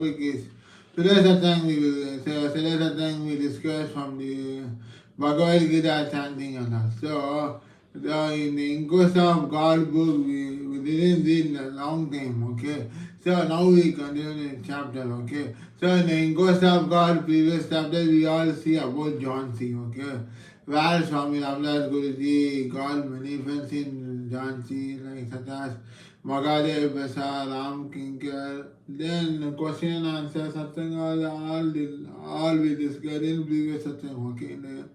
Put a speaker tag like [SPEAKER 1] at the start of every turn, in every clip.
[SPEAKER 1] Is today's satsang today's satsang we discuss from the Bhagavad Gita chanting and all. So in the English of God book we didn't read in a long time, okay. So now we continue the chapter, okay. So in the English of God previous chapter we all see about John C, okay. Where Swami Ramdas Guruji got many friends in John C like such as Magadev, Besa, Ram Kinkar. Then question and answer satsang all we discussed in previous satsang, okay, in the,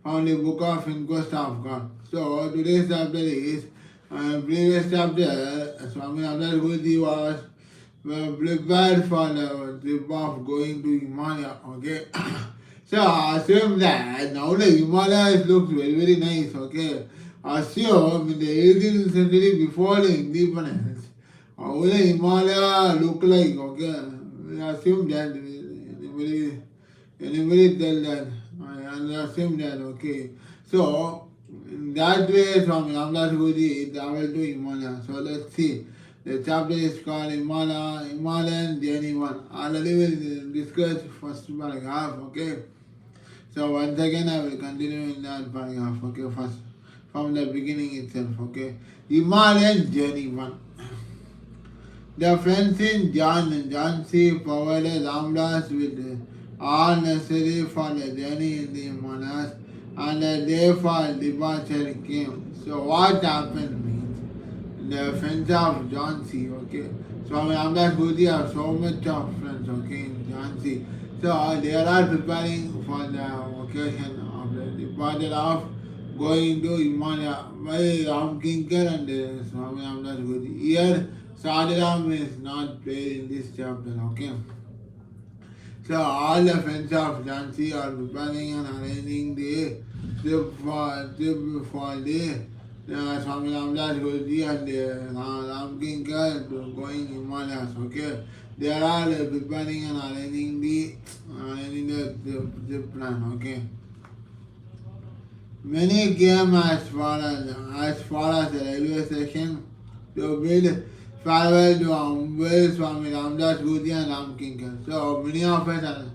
[SPEAKER 1] from the book of Inquest of God. So today's chapter is previous chapter. Swami Ramdas Guruji was prepared for the trip of going to Himalaya, okay. So assume that now the Himalayas looks very very nice, okay. Assume in the 18th century before the independence, how the Himalaya look like, okay. We assume that anybody tell that and assume that, okay. So in that way from Ramdas Guruji traveled to Himalaya. So let's see. The chapter is called Himalayan Journey 1. Already we discussed first paragraph, okay. So once again I will continue in that paragraph, okay, first from the beginning itself, okay. Himalayan Journey 1. The friends in John C. provided Ramdas with all necessary for the journey in the Himalayas, and the day for departure came. So what happened means the friends of John C. Okay. So Ramdas Guruji have so much of friends, okay, in John C. So they are preparing for the occasion of the departure of going to Himalaya by Ram Kinkar and Swami Ramdas Guruji. Here Sadharam is not played in this chapter, okay. So all the friends of Jansi are preparing and arranging the trip for the Swami Ramdas Guruji and Ram Kinkar to going Himalayas, okay. They are all preparing and arranging the trip plan, okay. Many came as far as the railway station to bid farewell to Amber Swami Ramdas Guruji and Ram Kinkar. So many of us are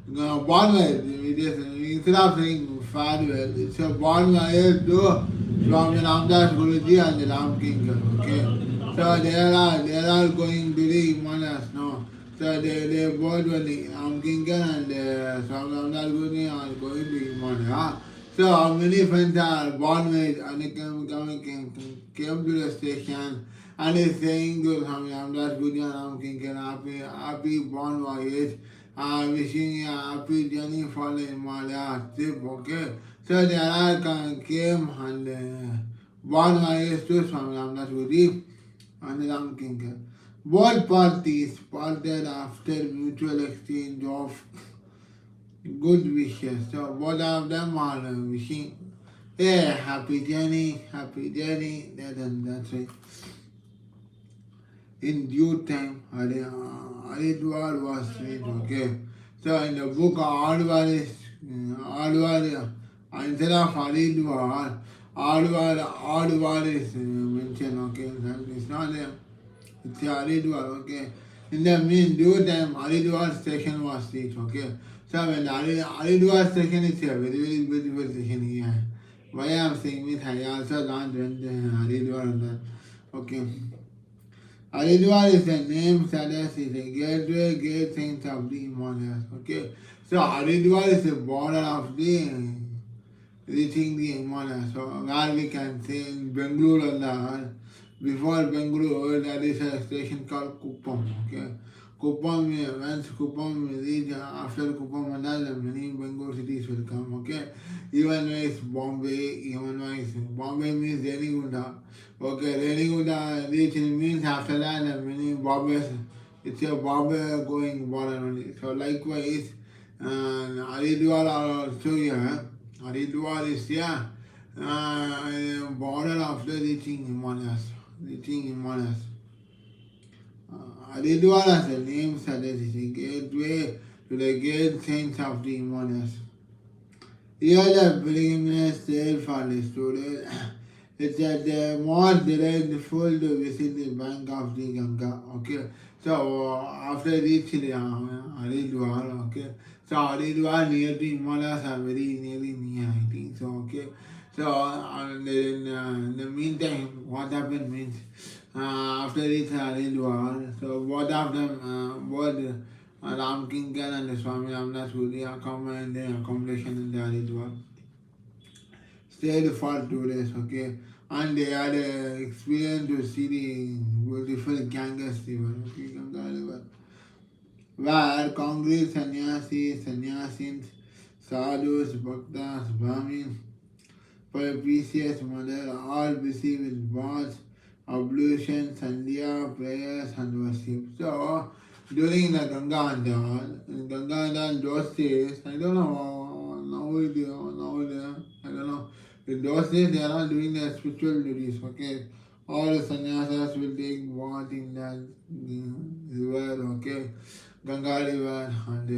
[SPEAKER 1] bonfire. Instead of saying farewell, it's a bonfire to Swami Ramdas Guruji and Ram Kinkar. Okay. So they are going to the Himalayas now. So they both were the Ram Kinkar and Swami Ramdas Guruji are going to Himalaya. So many friends are born with and came to the station and is saying to Swami Ramdas Guruji and Ram Kinkar, happy born voyage, wishing a happy journey for the Himalaya trip, okay. So they all came and born voyage to Swami Ramdas Guruji and Ram Kinkar. Both parties parted after mutual exchange of good wishes. So both of them are wishing a happy journey, that's right. In due time, Haridwar was reached, okay. So in the book Haridwar instead of Haridwar is mentioned, okay. It's not there. It's Haridwar, okay. In the mean due time, Haridwar station was reached, okay. So when Haridwar station is a very very beautiful station here. Why I am saying this, I also learned when Haridwar, okay. Haridwar is a name status is a gateway gate saint of the Himalayas, okay. So Haridwar is a border of the reaching the Himalayas. So where we can say in Bengaluru, before Bengaluru, there is a station called Kuppam, okay. Kuppam, once Kuppam reach, after Kuppam and all, many Bengal cities will come, okay. Even though it's Bombay, Bombay means Renigunda, okay. Renigunda reach means after that, many Bombays, it's a Bombay going border only. So likewise, Haridwar are also here. Haridwar is here, border after reaching Himalayas. Haridwar as the name suggests is a gateway to the great saints of the Himalayas. Here the pilgrimage trail for the student. It's at the most delightful to visit the bank of the Ganga. Okay. So after reaching Haridwar, okay. So Haridwar near the Himalayas are very nearly near, I think. So okay. So in the meantime, what happened means after reaching Haridwar, so both of them, both Ram Kinkar and Swami Ramdas Puri accommodation in the Haridwar. Stayed for 2 days, okay. And they had experience to see the beautiful Ganges river, okay, Ganga river, where Congress sannyasins, sadhus, bhaktas, brahmins, propitious mother, all busy with baths, ablution, sandhya, prayers and worship. So, during the Ganga and all, those days, I don't know, I don't know. In those days, they are all doing their spiritual duties, okay? All the sannyasas will take bath in that river, okay? Ganga river, and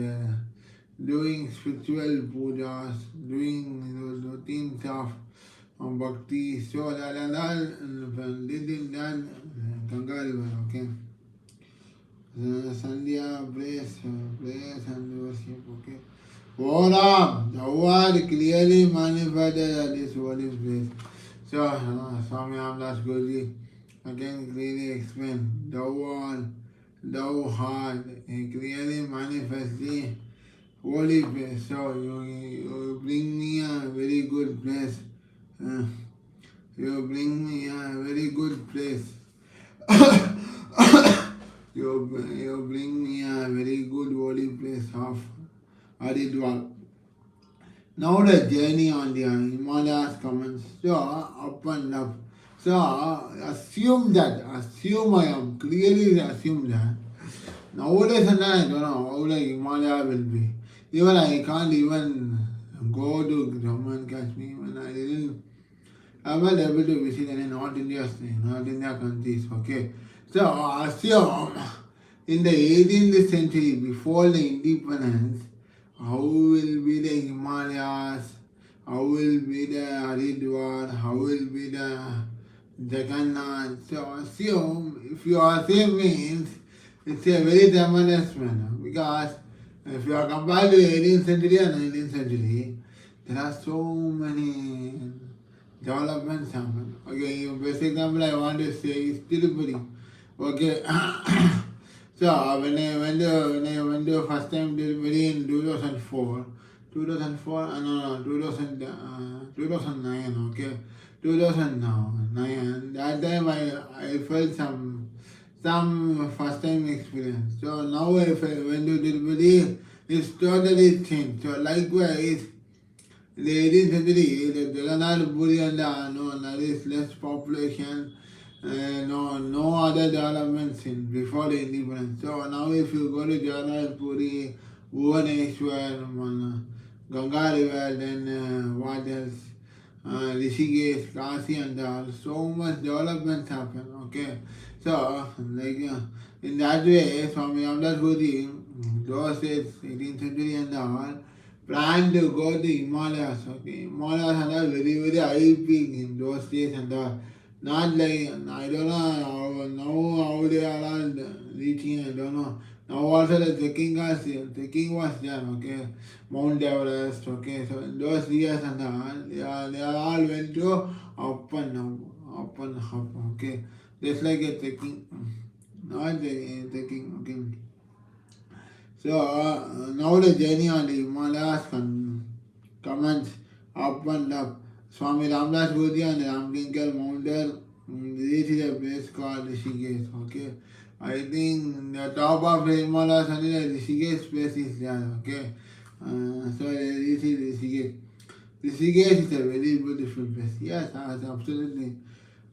[SPEAKER 1] doing spiritual pujas, doing those routines of bhakti, so that and all did in that Ganga river, okay? Sandhya, prayers and worship, okay? Oh Ram, the word clearly manifested at this holy place. So, Swami Amdas Guruji again clearly explained the word, thou heart, he clearly manifests the holy place. So, you bring me a very good place. Uh, you bring me a very good place. you bring me a very good holy place of Haridwar. Now the journey on the Himalayas commences. So up and up. So assume I am clearly assume that. Nowadays and I don't know how the Himalaya will be. Even I can't even go to Jammu and Kashmir when I was able to visit any North India countries. Okay. So assume in the 18th century before the independence, how will be the Himalayas, how will be the Haridwar, how will be the Jagannath. So assume, if you assume means, it's a very tremendous manner because if you are compared to 18th century and 19th century, there are so many developments happen. Okay, best example I want to say is Tirupati. Okay. So when I went to first time delivery in 2004, 2004, no, 2000, 2009, okay, 2009. That time I felt some first time experience. So now if I went to delivery, it's totally changed. So likewise, in the 18th century, the Jagannath Puri and no, there is less population. No other developments in before the independence. So now if you go to Jagannath Puri, Bhubaneswar, Ganga River, then what else? Rishikesh, Kasi and all, so much development happen, okay? So, in that way, Swami Ramdas Guruji, those days, 18th century and all, planned to go to Himalayas, okay? Himalayas and all very, very high peak in those days and all. Not like, I don't know how they are all reaching, I don't know. Now also the trekking was there, okay. Mount Everest, okay. So in those years and all, they all went to up and up, okay. Just like a trekking, not a trekking, okay. So now the journey on the Himalayas commence up and up. Swami Ramdas Guruji and Ramkinkar mountain reached a place called Rishikesh. Okay, I think the top of the Himalayas and the Rishikesh place is there. Okay, so they reached Rishikesh. Rishikesh is a very beautiful place. Yes, absolutely.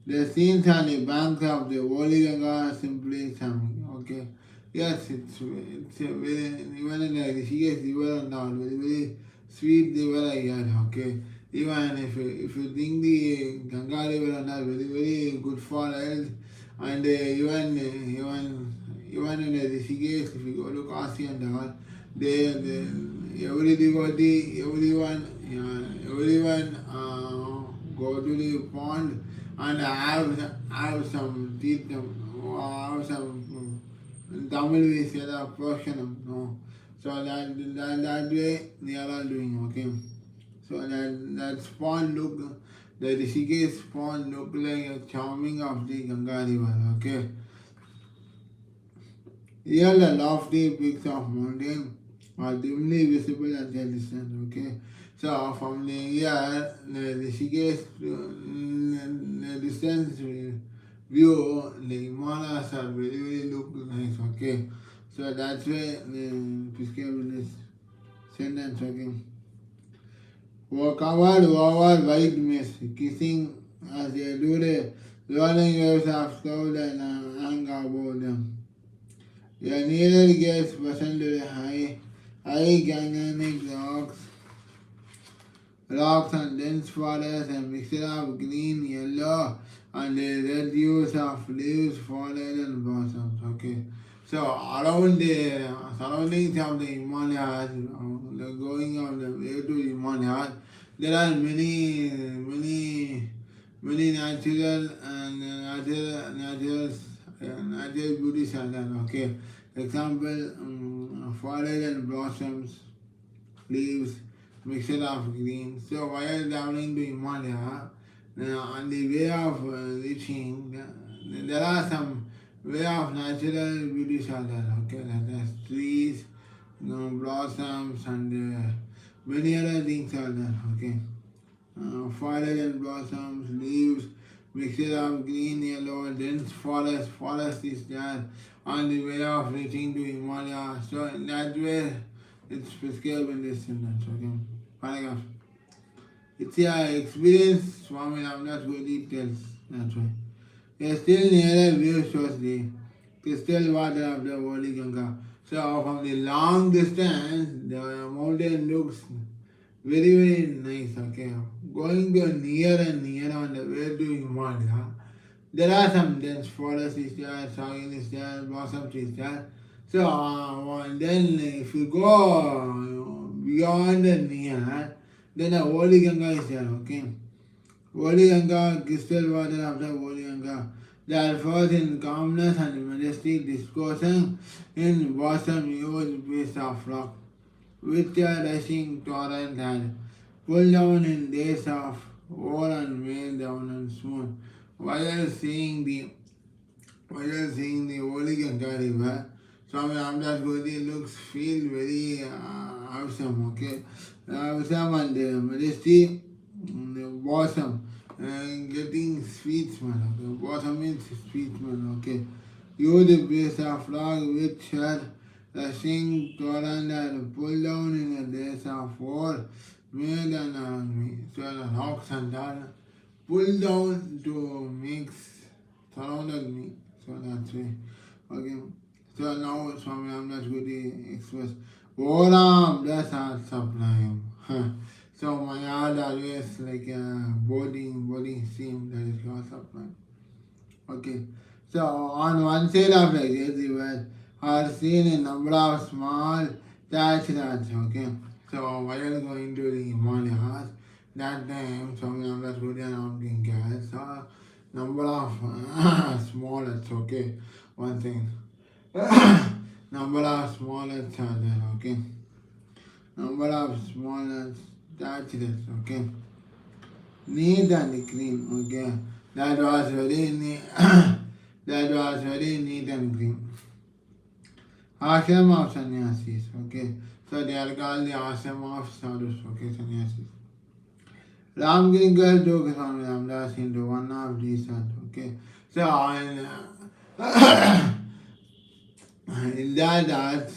[SPEAKER 1] The scenes on the banks of the Holy Ganga are simply charming. Okay. Yes, it's a very, even in the Rishikesh river and all, very, very sweet river I heard, okay. Even if you think the Ganga river and all, very, very good for health, and even in the Rishikesh, if you go to Kasi and all, every devotee, everyone go to the pond and have some teeth, have some In Tamil we say the Proshanam, no. So that way they are all doing, okay. So that spawn look, the Rishikesh spawn look like a charming of the Ganga river, okay. Here the lofty peaks of mountain are dimly visible at the distance, okay. So from the here, the Rishikesh, the distance view, the Himalayas are very look nice, okay. So that's why the prescribe this sentence, okay. Covered over white mist, kissing as they do the rolling waves of cloud and hang about them. The nearer gets present to the high ganganic rocks and dense forests and mixture of green, yellow, and the red hues of leaves, foliage, and blossoms. Okay, so around the surroundings of the Himalayas, the going of the way to Himalayas, there are many natural and natural beauties are there. Okay, example, foliage and blossoms, leaves, mixture of green. So while traveling to Himalaya, on the way of reaching, there are some way of natural beauties are there. Okay, like trees, blossoms, and many other things are there. Okay, foliage and blossoms, leaves, mixture of green, yellow, dense forest. Forest is there on the way of reaching to Himalaya. So in that way, it's prescribed in this sentence. Okay, paragraph. It's a experience Swami Ramdas Guru tells. That's why. A still nearer view shows the crystal water of the holy Ganga. So from the long distance, the mountain looks very nice. Okay, going to near and near on the way to Himalaya. There are some dense forests is there, soil is there, blossom trees there. So then if you go beyond and near, then the holy Ganga is there. Okay, holy Ganga, crystal water of the holy Ganga. They are first in calmness and majesty, discoursing in bosom huge piece of rock, with a rushing torrent had pulled down in days of war and made down and smooth. While seeing the holy Ganga river, Swami Ramdas Guru looks feel very awesome, okay? Awesome and majesty, bosom, getting sweet smell, okay? Bosom means sweet smell, okay? Huge piece of rock which had rushing torrent and pulled down in the days of war, made an army. So the rocks and all pulled down to mix surrounded me. So that's it. Okay. So now Swami Ramdas Guru express Oram Dasat Sublime. So my heart always like a body stream that is called sublime. Okay. So on one side of the river are seen a number of small thatch huts. Okay. So while going to the Himalayas, that time Swami Ramdas Guru and gas saw number of small huts. Okay. One thing. Number of small huts are there. Okay. Number of small huts, thatch huts. Okay. Neat and clean. Okay. That was very neat. That was very neat and clean. Ashram of sannyasis. Okay. So they are called the ashram of sadhus. Okay, sannyasis. Ramgiri girl took Swami Ramdas into one of these huts. Okay. So in that hut,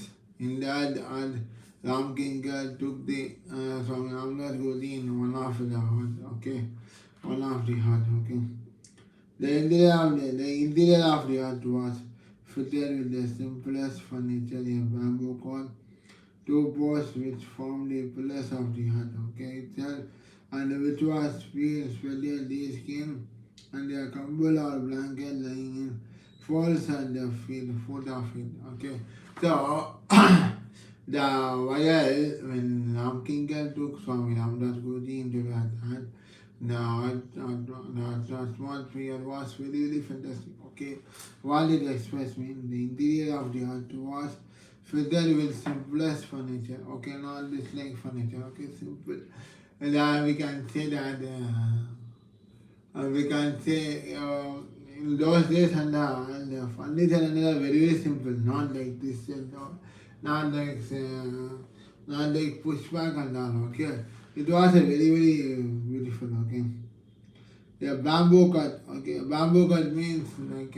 [SPEAKER 1] Ram Kinkar took the Swami Ramdas Guru in one of the hut. Okay. One of the hut. Okay. The interior of the hut was fitted with the simplest furniture, a bamboo cord, two posts which formed the pillars of the hut, okay, itself, and which was spread the skin and a comfortable or blanket lying in folds at the foot of it, okay. So, the while when Ram Kinkar took Swami Ramdas Guruji into that hut, the atmosphere was very, very fantastic. Okay, what it expressed mean the interior of the earth was filled with simplest furniture. Okay, not this like furniture. Okay, simple. And we can say that we can say in those days and the furniture and very, very simple, not like this and not like not like pushback and all. Okay, it was a very, very beautiful. Okay. The bamboo cut. Okay, bamboo cut means like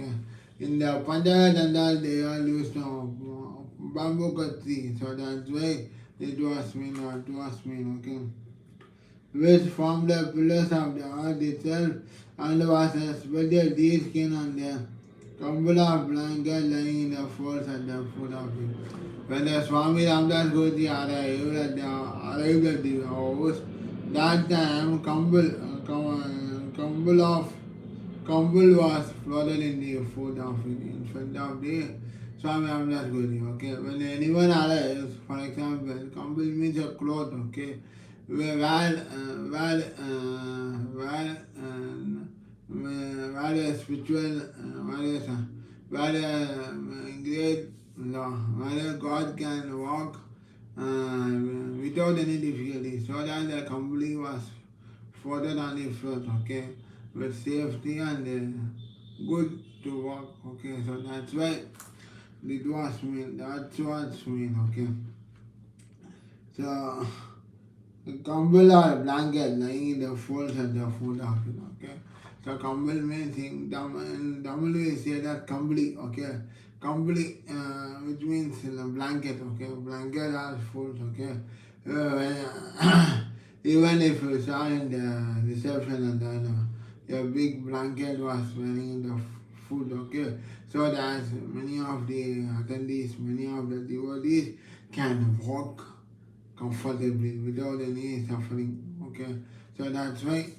[SPEAKER 1] in the Punjab and all they all used bamboo cut tree. So that's why it was mean or it was mean. Okay, which formed the pillars of the earth itself and was a special deer skin on the Kambala blanket lying in the folds at the foot of it. When the Swami Ramdas Guruji arrived at the house, that time Kambal was floated in the foot of it in front of the Swami Ramdas Guruji. Okay, when anyone arrives, for example, Kambal means a cloth. Okay, where a spiritual, where a great law, where a God can walk without any difficulty. So that the company was floated on the float, okay, with safety and good to walk, okay. So that's why it was mean. That's what's mean, okay. So Kambal or blanket lying in the folds at the foot of it, okay. So Kambal means in Tamil we say that Kambali, okay. Kambali, which means blanket, okay. Blanket or folds, okay. Even if you saw in the reception and then a big blanket was wearing in the food, okay. So that many of the attendees, many of the devotees can walk comfortably without any suffering. Okay, so that's why.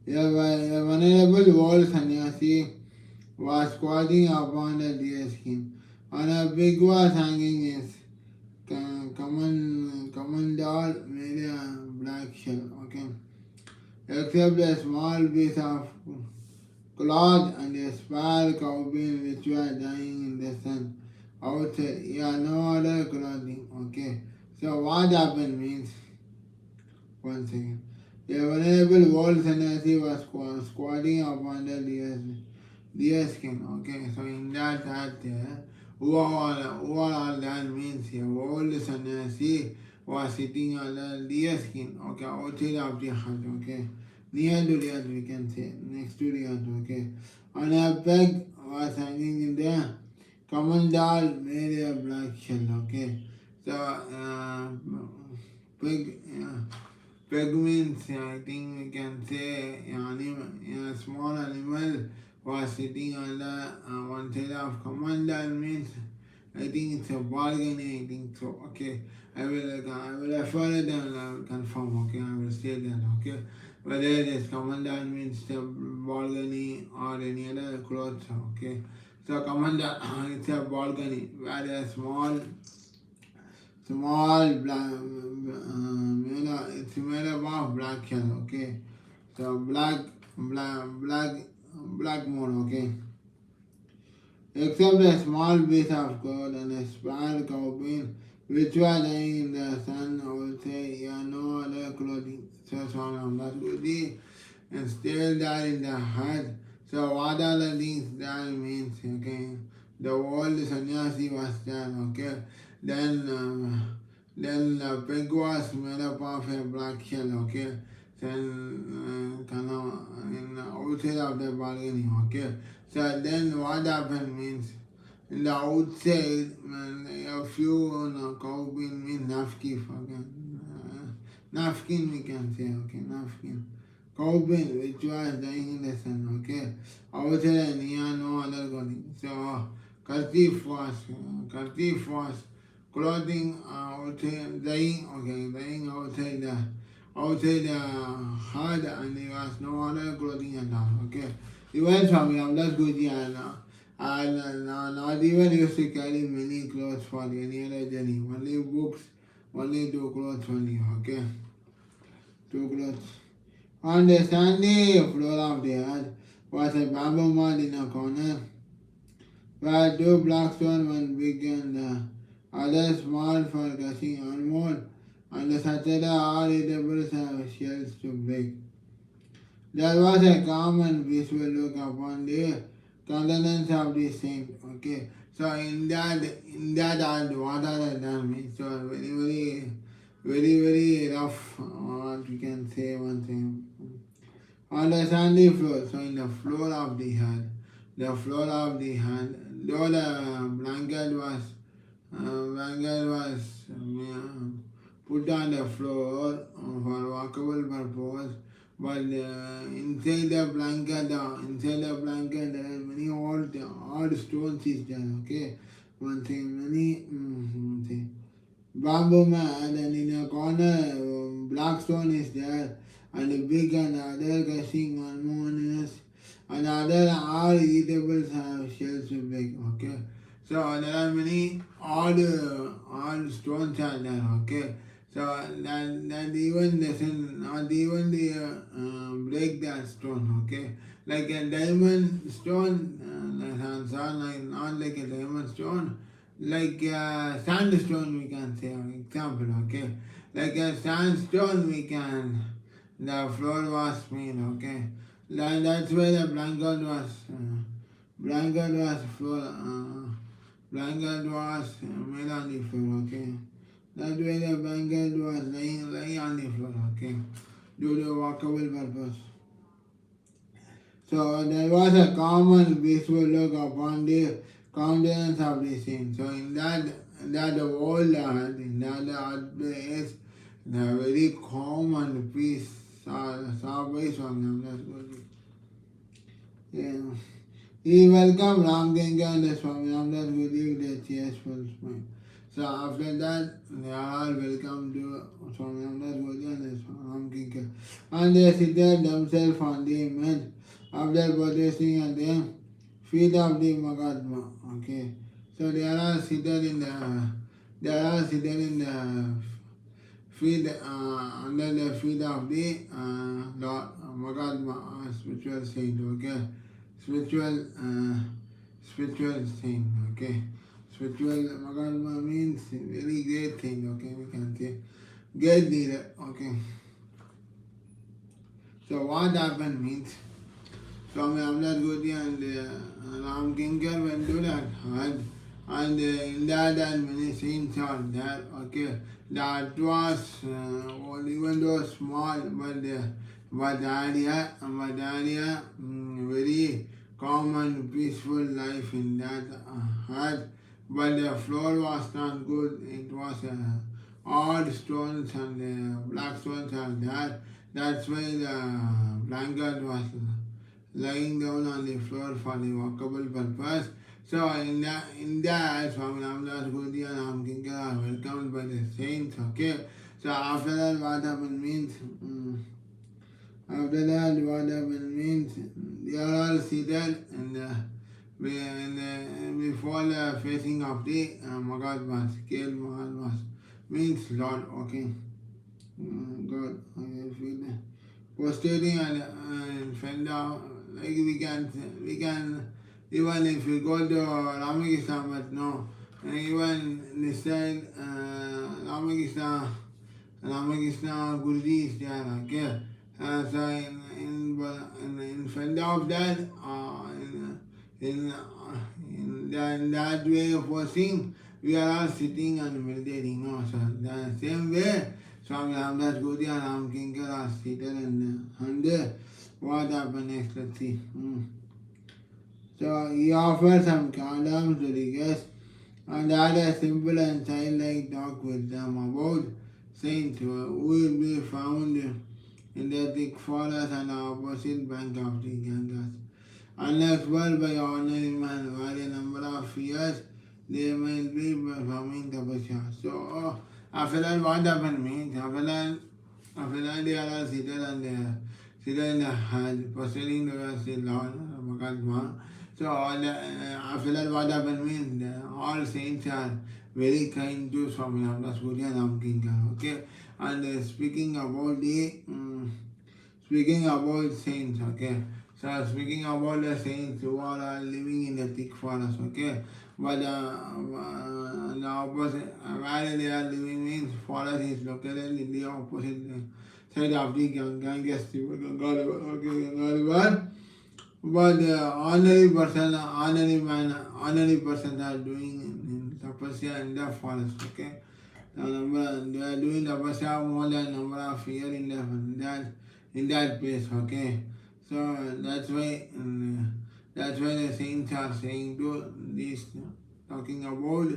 [SPEAKER 1] A venerable old sannyasi was squatting upon the deer skin. On a big was hanging his commandal made a black shell. Okay, except a small piece of cloth and a small cowbell which were dying in the sun. Outside, yeah, no other clothing. Okay, so what happened means, one second. The venerable old sannyasi was squatting upon the deer skin. Okay, so in that who all that means here, old sannyasi was sitting on the deer skin. Okay, outside of the hut. Okay, near to the earth we can say, next to the earth. Okay, on a peg was hanging in there. Common dal made a black shell, okay. So, pig means, I think we can say, a small animal was sitting on the one side of common dal means, I think it's a balcony, I think so, okay. I will refer it and I will confirm, okay. I will say that, okay. Whether it is common dal means the balcony or any other clothes, okay. So commander, it's a balcony where a small black, it's made up of black shell, okay. So black moon, okay. Except a small piece of gold and a small cowbell, which was lying in the sun, I would say, yeah, no other clothing. So that's good. And still there in the hut. So what are the things that means, okay? The old sannyasi was there, okay? Then the pig was made up of a black shell, okay? Then kind of in the outside of the balcony, okay? So then what happened means, in the outside, a few cow bean means nafkif, okay? Napkin we can say, okay? Napkin. Cowbell, which was dying in the sun, okay? Outside and here no other clothing. So kerchief was clothing outside, dying, okay, dying outside the hut and there was no other clothing at all, okay? Even Swami Ramdas Guruji and not even used to carry many clothes for any other journey, only books only two clothes only, okay? Two clothes. On the sandy floor of the earth was a bamboo mound in a corner, where two black stones, one big and the other small for catching almost, and the satchel all eatable shells to break. There was a calm and peaceful look upon the countenance of the saint. Okay, so in that what are the damage? So very rough. What we can say one thing. On the sandy floor, so in the floor of the hand, though the blanket was put on the floor for walkable purpose, but inside the blanket, there are many odd stones is there. Okay, one thing, one thing. Bamboo man, and in a corner, black stone is there, and a big and other gushing harmonious, and other all eatables have shells to break. Okay, so there are many odd stones are there. Okay, so that even doesn't not even the break that stone. Okay, like a diamond stone, like not like a diamond stone, like sandstone we can say, an example, okay? Like a sandstone the floor was made, okay? That's where the blanket was made on the floor, okay? That's where the blanket was laying on the floor, okay? Due to walkable purpose. So there was a common peaceful look upon the countenance of the saint. So in that old earth, in that earth place, the very calm and peace surface from him. That's good. Yeah. He welcomed Ramganga and the Swami Ramdas with the cheerful smile. So after that, they are all welcome to Swami Ramdas Guru and the Ramganga. And they seated themselves on the mat after protesting at the feet of the Mahatma. Okay. So they are all seated in the feet under the feet of the Lord Mahatma, spiritual saint. Okay. Spiritual saint. Okay. Spiritual Mahatma means very great thing. Okay, we can say great leader. Okay. So what happened means Swami Amdas Goti and Ram Kinkar went to that hut, and in that and many saints are there. Okay, that was even though small, but area very calm and peaceful life in that hut. But the floor was not good. It was odd stones and black stones are there. That's why the blanket was lying down on the floor for the walkable purpose. So in that Swami Ramdas Guru and Ram Kinkar are welcomed by the saints. Okay. So after that what happened means they are all seated before the facing of the Mahatmas, scale Mahatmas means Lord. Okay. God, I feel prostrating and fend out. Like we can even if we go to Ramakrishna, but no, even this side Ramakrishna Guruji is there. Okay, so in front of that, in that way of watching, we are all sitting and meditating. No, so the same way, Swami Ramdas Guru and Ram Kinkar are seated and what happened next? Let's see. So he offered some condoms to the guests and had a simple and childlike talk with them about saints who will be found in the thick forest and the opposite bank of the Ganges. Unexplored by ordinary man, for a number of years, they might be performing tapasya. So after that, what happened means, after that they are all seated in the hut, proceeding towards the Lord Mahatma. So after that, what happened means all saints are very kind to Swami Ramdas Guru and Ram Kinkar. Okay, and speaking about saints. Okay, so speaking about the saints who are living in the thick forest. Okay, but the opposite, where they are living means forest is located in the opposite side of the Ganges River. Ganga River. Okay, Ganga River. But ordinary person are doing in tapasya in the forest. Okay, they are doing tapasya more than number of years in that place. Okay, so that's why the saints are saying to this, talking about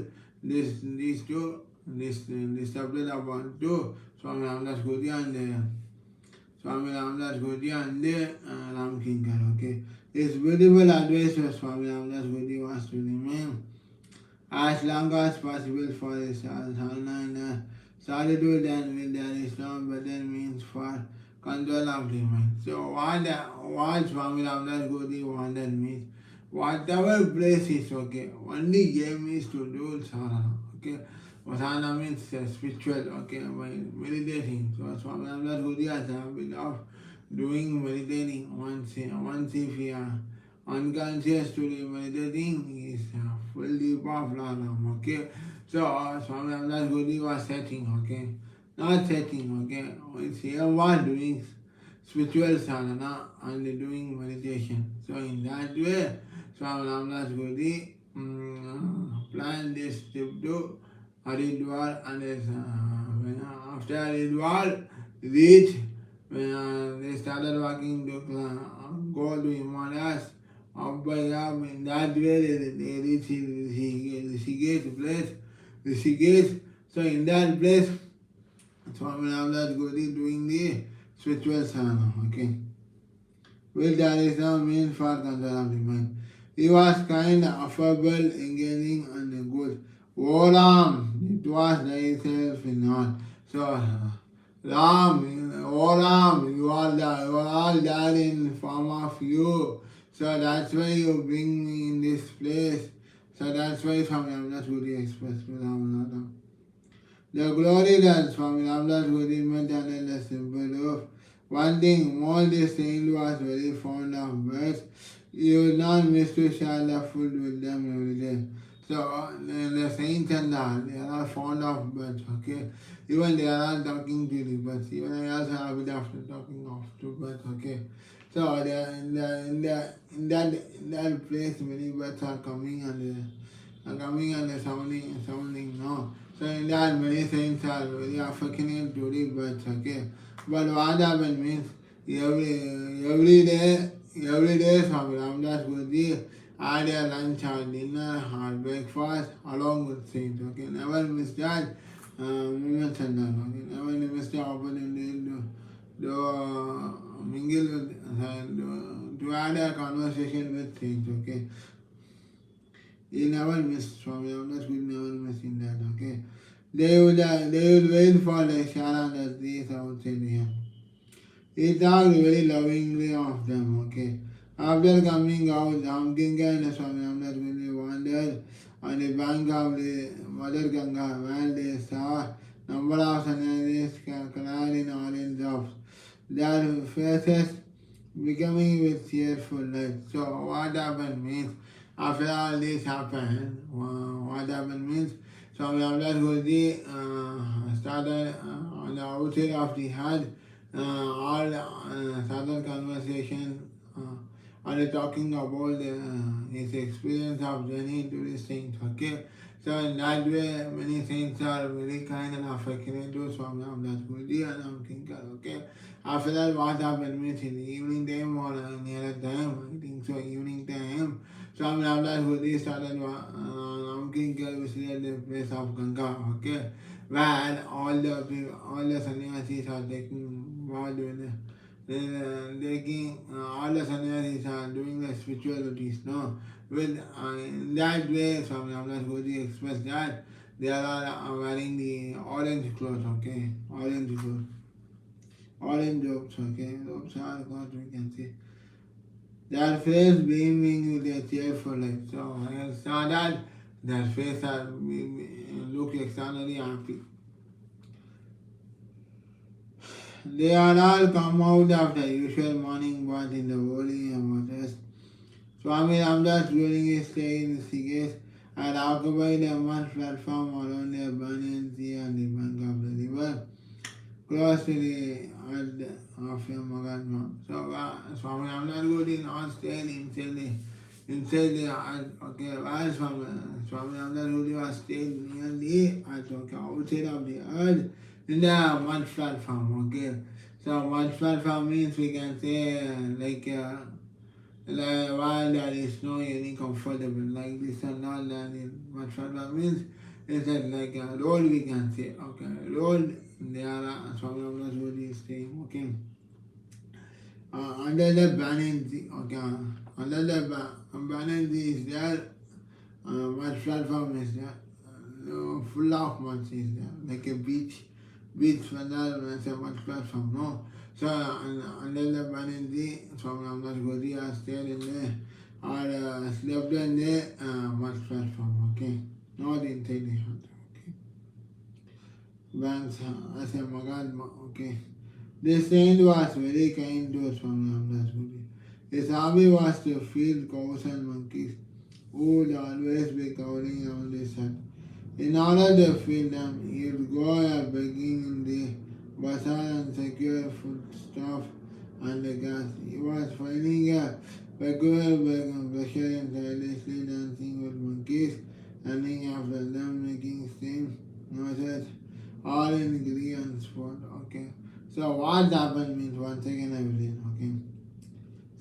[SPEAKER 1] these two, this subject about two Swami Ramdas Guru and Swami Ramdas Guru and Ram Kinkar. Okay, it's beautiful advice for Swami Ramdas Guru was to remain as long as possible for his sadhana and solitude and with their Islam better means for control of the mind. So what Swami Ramdas Guru wanted means whatever place is okay, only game is to do sadhana. Okay, sadhana means spiritual. Okay, by meditating. So Swami Ramdas Guru has a habit of doing meditating once if we are unconscious to the meditating is full deep of Lalam. Okay, so Swami Ramdas Guru was setting. Okay, not setting. Okay, it's here was doing spiritual sadhana and doing meditation. So in that way, Swami Ramdas Guru planned this trip to Haridwar, and after Haridwar reached, when they started walking to go to Himalayas, up by up, in that way they reached Rishikesh place, Rishikesh. So in that place, Swami Ramdas Guru doing the spiritual sadhana. Okay, which that is the main for control of the mind. He was kind, affable, engaging, and good. Oh Ram, it was thyself in all. So Ram, oh Ram, you are all there in form of you. So that's why you bring me in this place. So that's why Swami Ramdas Guru expressed to Ram. The glory that Swami Ramdas Guru maintained the symbol of one thing, all the saint was very fond of birds. He would not miss to share the food with them every day. So the saints and all, they are fond of birds. Okay, even they are all talking to the birds. Even I also have it after talking of to birds. Okay, so they are in that place, many birds are coming and the sounding. No. So in that many saints are very affectionate to the birds. Okay, but what happened means every day Swami Ramdas Guru had a lunch or dinner or breakfast along with saints. Okay, never miss that moments and that. Okay, never miss the opportunity to mingle with, to have a conversation with saints. Okay, he never missed. Swami Ramdas Guru never missed in that. Okay, they would wait for the Sharan as these outside here. He talked very lovingly of them. Okay, after coming out, Ramkinga and Swami Ramdas Guru wandered on the bank of the Mother Ganga, where they saw number of sannyasis clad in orange robes, their faces becoming with cheerful light. So what happened means, after all this happened, what happened means, Swami Ramdas Guru started on the outside of the hut, all southern conversation and talking about his experience of journey to the saints. Okay, so in that way, many saints are very kind and affectionate to Swami Ramdas Guru and Ram Kinkar. Okay, after that, what happened means in the evening time or near time, I think so, evening time, Swami Ramdas Guru started Ram Kinkar visited the place of Ganga. Okay, where all the sannyasis are taking part with all the sannyasis are doing the spiritualities. No, with in that way, Swami Ramdas Guru expressed that they are wearing the orange clothes. Okay, orange clothes, orange robes. Okay, robes are what we can see. Their face beaming with a cheerful light. So I saw that their face are look externally happy. They are all come out after usual morning bath in the holy waters. Swami Ramdas during his stay in Rishikesh had occupied a mud platform around the banyan tree on the bank of the river, close to the head of the Mahatma. So Swami Ramdas would not stay inside the hut, okay, while Swami Ramdas was staying near the hut, okay, outside of the hut in the mud platform, okay. So mud platform means we can say while there is no any comfortable like this and all that is much further means is that like a road we can say, okay, road there are Swami Ramdas road is saying, okay, under the banyan tree, okay, under the banyan tree is there, mud platform is there, full of mud is there, like a beach when there is a mud platform, no. So under the banyan tree, Swami Ramdas Godi are stayed in there or slept in the mud platform, okay, not inside the hut, okay. Banks as a Magadma, okay. The saint was very kind to Swami Ramdas Godi. His hobby was to feed cows and monkeys who would always be covering around his hut. In order to feed them, he would go begging in the bazaar and secure foodstuff and the gas. He was finding a peculiar pleasure in silently dancing with monkeys, running after them, making strange noises, all in glee and sport. Okay. So what happened means once again I will read, okay.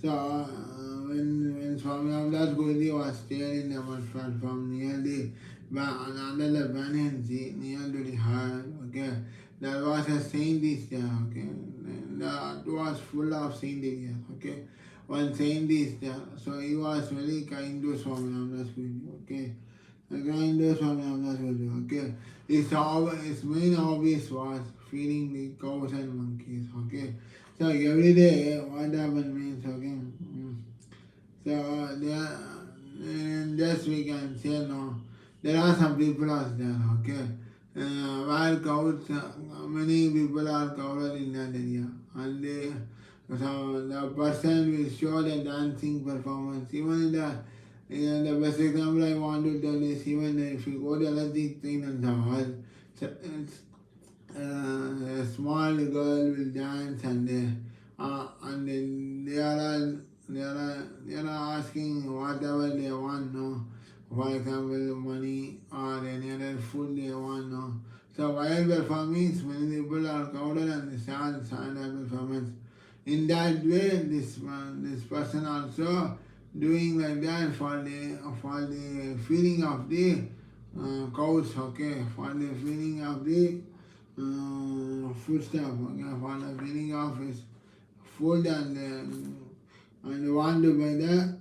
[SPEAKER 1] So when Swami Ramdas Guru was staying in the platform near the under the banyan tree near to the heart, okay, there was a saint is there, okay. That was full of saint areas, okay. One saint is there, so he was very kind to Swami Ramdas Guru, okay. Kind to Swami Ramdas Guru, okay. His main hobbies was feeding the cows and monkeys, okay. So every day what happened means, okay. So just we can say no. There are some people out there, okay. While cows, many people are covered in that area, and so the person will show the dancing performance. Even the best example I want to tell is even if you go to allergic thing in the hall, so, a small girl will dance and then they are asking whatever they want, no. For example, money or any other food they want, no. So while performing, many people are crowded and they stand up performance. In that way, this person also doing like that for the feeding of the cows, okay, for the feeding of the foodstuff, okay, for the feeding of his food and want to buy the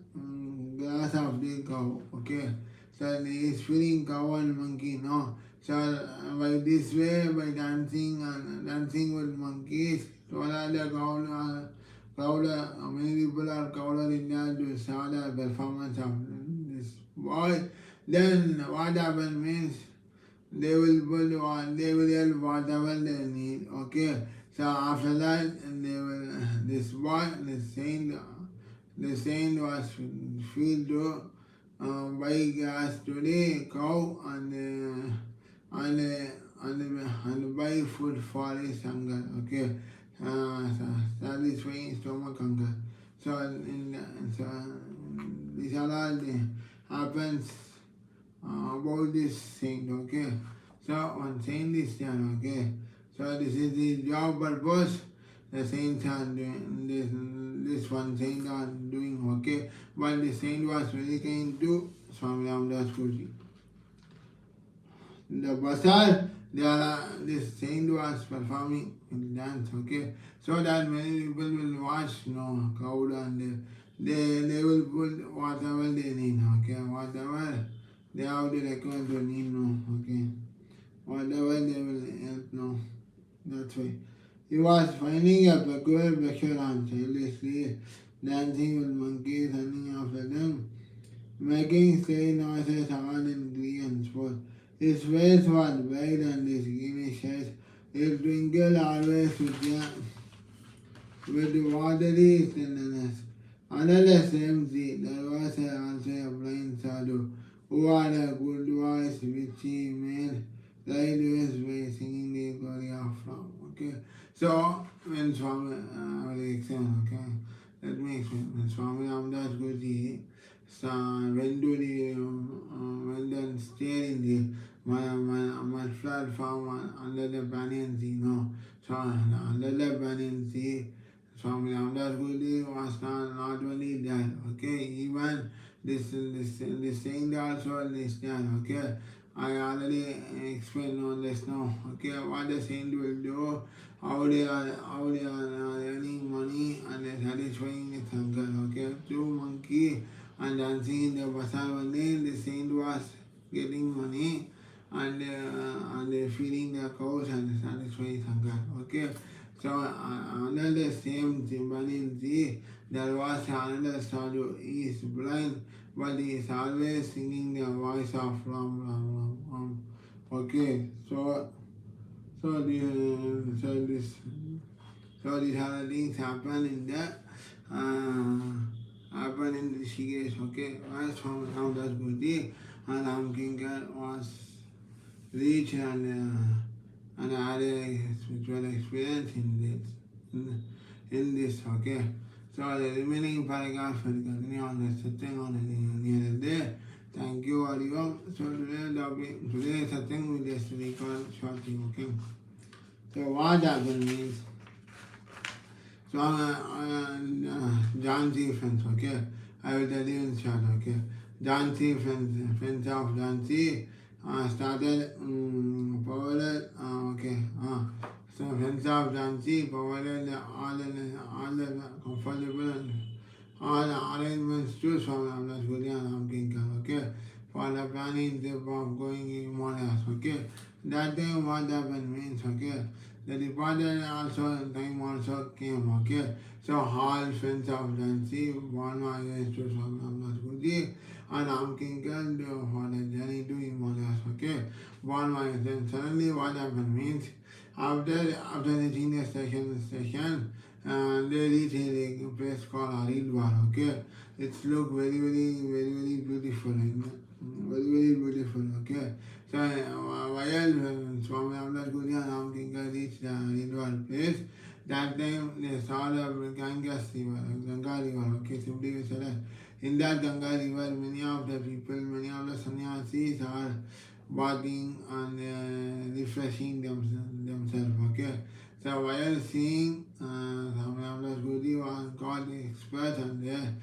[SPEAKER 1] glass of the cow, okay. So he is feeding cow and monkey, no. So by this way, by dancing with monkeys, so that the many people are crowded in there to saw the performance of this boy. Then what happens means they will help whatever they need, okay. So after that, this boy, the saint was filled to buy gas to the cow and buy food for his hunger, okay. Satisfying stomach hunger. So this all happens about this saint, okay. So one saint is done, okay. So this is the job purpose the saints are doing, this one saint are doing, okay. But the saint was very kind to Swami Ramdas Guru. In the bazaar, this saint was performing in dance, okay. So that many people will watch, crowd, and they will put whatever they need, okay. Whatever they have the request to need, okay. Whatever they will help, that's why. He was finding a peculiar pleasure on childishly dancing with monkeys, running after them, making strange noises, all in glee and sport. His face was bright and his greenish eyes. His twinkle always with watery tenderness. Under the same sea, there was also a blind sadhu who had a good voice which he made right ways by singing the glory of Ram. Okay, so when Swami, I will explain, okay, let me explain. When Swami Ramdas Guruji went and stayed in my platform under the banyan tree, no, so under the banyan tree. Swami Ramdas Guruji was not only that, okay, even this saint also listened, okay. I already explained on this now, okay, what the saint will do, how they are earning money and they're satisfying the Sangha, okay. Through monkey and dancing in the bazaar one day, the saint was getting money and they're feeding the cows and satisfying Sangha, okay. So another same Chimpanzee, there was another sadhu. He is blind, but he is always singing the voice of Ram, Ram, Ram. Okay, so these other things happen in the happen in the Rishikesh. Okay, as from Ramdas Guru and Ram Kinkar was reached and I had a spiritual experience in this, okay. So the remaining paragraph will continue on the satsang on the near day. Thank you, Arivam. So today's satsang will just recall shortly, okay. So what happened means, so Jansi friends, okay. I will tell you in short, okay. Jansi friends of Jansi started provided okay so friends of Jansi provided all the comfortable and all the arrangements to Swami Ramdas Guru and Ram Kinkar, okay, for the planning trip of going in Himalayas, okay. That time what happened means, okay, the departed time also came, okay. So all friends of Jansi one was against to Swami Ramdas Guru and Ram Kinkar for the journey to Himalayas, okay. One was then suddenly what happened means after the senior station they reached a place called Haridwar, okay. It's look very beautiful, very beautiful, okay. So while Swami Ramdas Guru and Ram Kinkar reached the Haridwar place, that time they saw the Ganga river, okay, simply we said in that Ganga river many of the people, many of the sannyasis are bathing and refreshing themselves, okay. So while seeing Swami Ramdas Guru was got the expert and their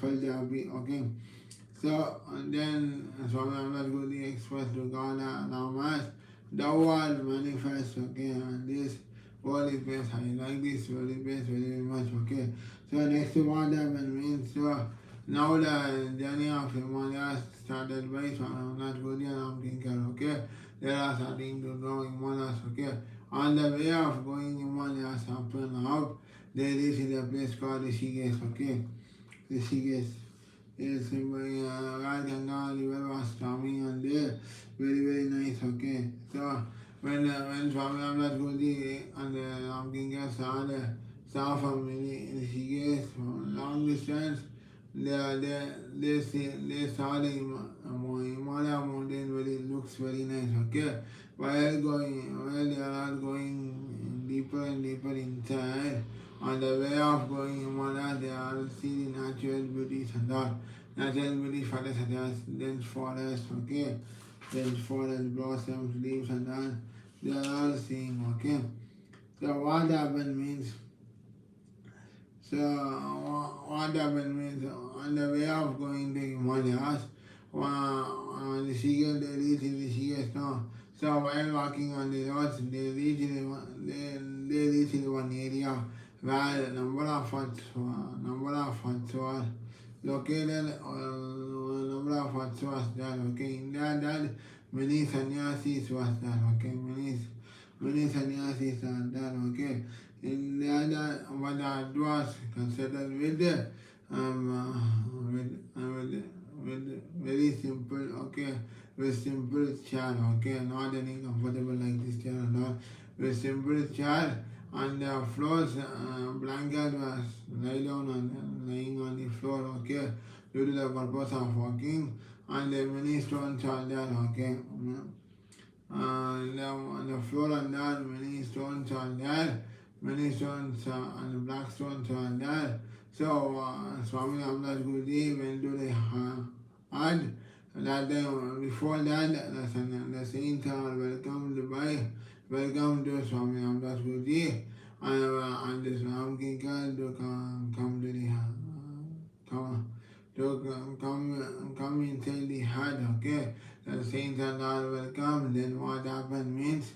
[SPEAKER 1] felt happy, okay. So then Swami Ramdas Guru expressed to God Ramas, thou art manifest, okay, and this holy place, I like this holy place very much, okay. So next what happened means, so now the journey of Himalayas started by Swami Ramdas Guru and Ram Kinkar, okay. They are starting to go Himalayas, okay. On the way of going Himalayas up and up, they reached a place called Rishikesh, okay. Rishikesh. Yes, Ganga river was storming and there, very nice, okay. So when Swami Ramdas Guru and Ram Kinkar saw from Rishikesh long distance, they saw the Himalaya mountain looks very nice, okay. While they are going deeper and deeper inside, on the way of going Himalaya, they are seeing natural beauties and all. Natural beauty forests such as dense forest, okay, dense forest, blossoms, leaves and all. They are all seeing, okay. So what happened means, on the way of going to Himalayas, the Rishikesh, they reach Rishikesh now. So while walking on the roads, they reach one area where a number of huts were located, number of huts was there, okay. In that many sannyasis was there, okay. Many sannyasis are there, okay. In that what that was considered with with very simple, okay, with simple chair, okay, not any comfortable like this chair and all, with simple chair, and the floors, blanket was lying on the floor, okay, due to the purpose of walking, and many stones are there, okay. On the floor and there, many stones are there, many stones and black stones are there. So Swami Ramdas Guruji went to the hut. That time, before that, the saints are welcome to Swami Ramdas Guruji, and this Ram Kinkar to come to the come inside the hut, okay. The saints are not welcome. Then what happened means,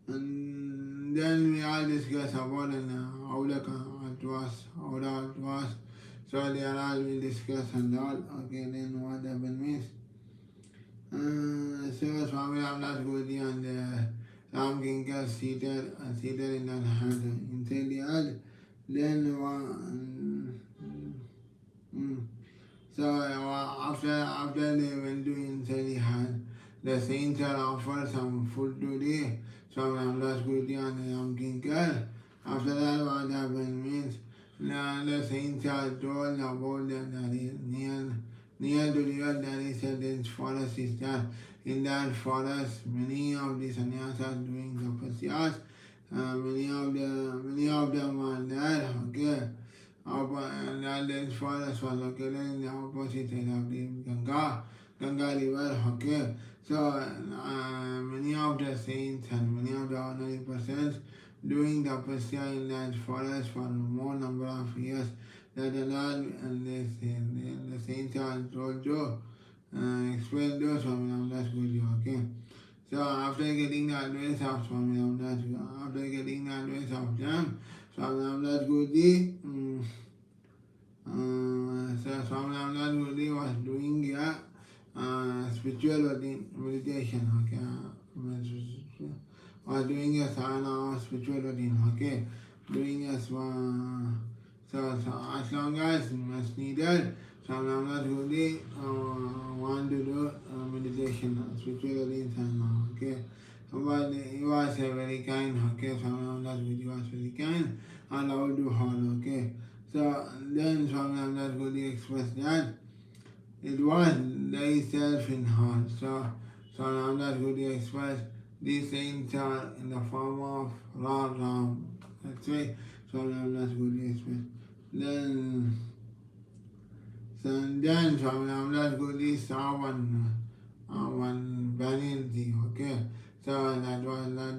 [SPEAKER 1] and then we all discuss about how it was. So they are all will discuss and all. Okay, then what happened means, so Swami Ramdas Guruji and Ram Kinkar seated in that hut inside the hut. Then so after they went to inside the hut, the saints are offered some food today. Swami Ramdas Guruji and Ram Kinkar. After that, what happened means, the saints are told about that near to river there is a dense forest is there. In that forest, many of the sannyasas are doing tapasyas. Many of them are there, okay. And that dense forest was located in the opposite side of the Ganga river, okay. So many of the saints and many of the ordinary persons doing tapasya in that forest for more number of years. That the Lord and the saints are told to explain to Swami Ramdas Guruji, okay. So after getting the advice of Swami Ramdas, Swami Ramdas Guruji, so Swami Ramdas Guruji was doing a spiritual routine, meditation, okay. Was doing a sadhana or spiritual routine, okay. Doing a so as long as it's needed, Swami Ramdas Guruji want to do meditation, spiritual routines and okay. But he was very kind, okay. Swami Ramdas Guruji was very kind and allowed to hold, okay. So then Swami Ramdas Guruji expressed that it was thyself in heart. So Swami Ramdas Guruji expressed these saints are in the form of Ram. That's why Swami Ramdas Guruji expressed. Then Swami Ramdas Guruji saw one banyan tree, okay. So that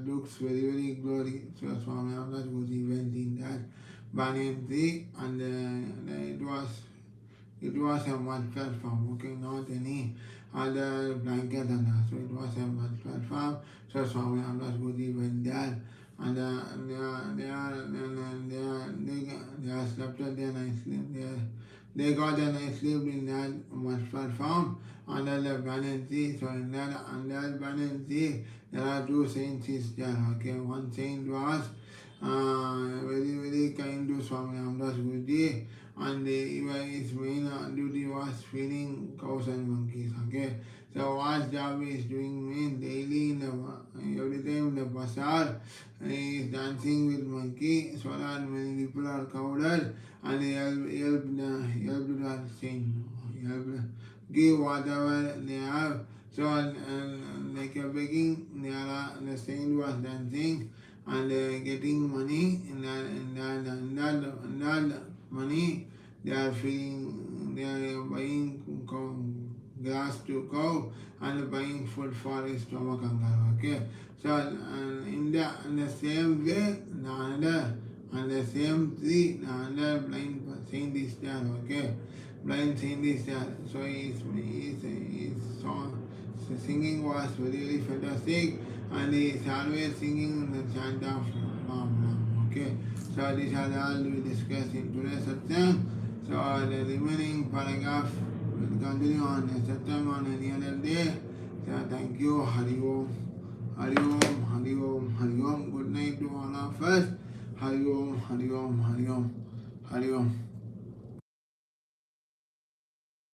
[SPEAKER 1] looks very glory. So Swami Ramdas Guruji went in that banyan tree, and it was a mud platform, okay, not any other blanket and that. So it was a mud platform. So Swami Ramdas Guruji went there, and they slept there nicely. They got a nice sleep in that mud platform under the banyan tree. So in that under banyan tree, there are two saints there, okay. One saint was very kind to Swami Ramdas Guruji, and his main duty was feeding cows and monkeys, okay. So what job he is doing means daily every time in the bazaar he is dancing with monkey so that many people are covered, and he help the saint, give whatever they have. So like a begging, the saint was dancing and getting money. In that money, they are buying grass to cow and buying food for his stomach hunger, okay. So in the same way, the same tree, another blind saint is there, okay. Blind saint is there. So his song, singing was very fantastic, and he is always singing the chant of Ram, okay. So these are all we discussed in today's satsang. So the remaining paragraph will continue on the satsang on any other day. So thank you. Hari Om. Hari Om. Hari Om. Hari Om. Good night to all of us. Hari Om. Hari Om. Hari Om. Hari Om.